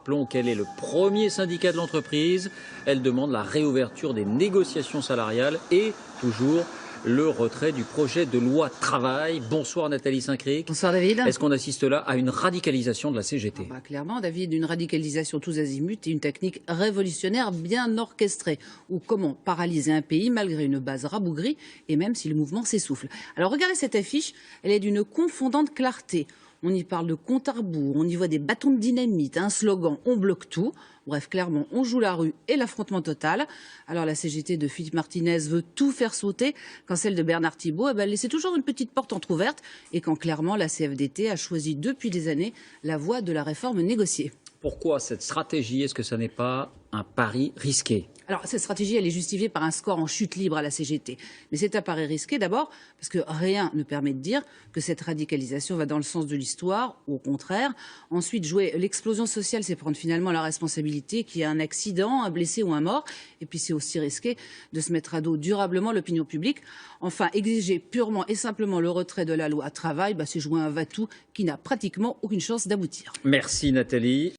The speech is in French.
Rappelons qu'elle est le premier syndicat de l'entreprise. Elle demande la réouverture des négociations salariales et toujours le retrait du projet de loi travail. Bonsoir Nathalie Saint-Cric. Bonsoir David. Est-ce qu'on assiste là à une radicalisation de la CGT? Clairement David, une radicalisation tous azimuts et une technique révolutionnaire bien orchestrée. Ou comment paralyser un pays malgré une base rabougrie et même si le mouvement s'essouffle. Alors regardez cette affiche, elle est d'une confondante clarté. On y parle de compte à rebours, on y voit des bâtons de dynamite, un slogan, on bloque tout. Bref, clairement, on joue la rue et l'affrontement total. Alors la CGT de Philippe Martinez veut tout faire sauter, quand celle de Bernard Thibault, elle laissait toujours une petite porte entrouverte, et quand clairement la CFDT a choisi depuis des années la voie de la réforme négociée. Pourquoi cette stratégie? Est-ce que ça n'est pas un pari risqué? Alors, cette stratégie, elle est justifiée par un score en chute libre à la CGT. Mais c'est un pari risqué d'abord, parce que rien ne permet de dire que cette radicalisation va dans le sens de l'histoire, ou au contraire. Ensuite, jouer l'explosion sociale, c'est prendre finalement la responsabilité qu'il y a un accident, un blessé ou un mort. Et puis, c'est aussi risqué de se mettre à dos durablement l'opinion publique. Enfin, exiger purement et simplement le retrait de la loi travail, c'est jouer un va-tout qui n'a pratiquement aucune chance d'aboutir. Merci Nathalie.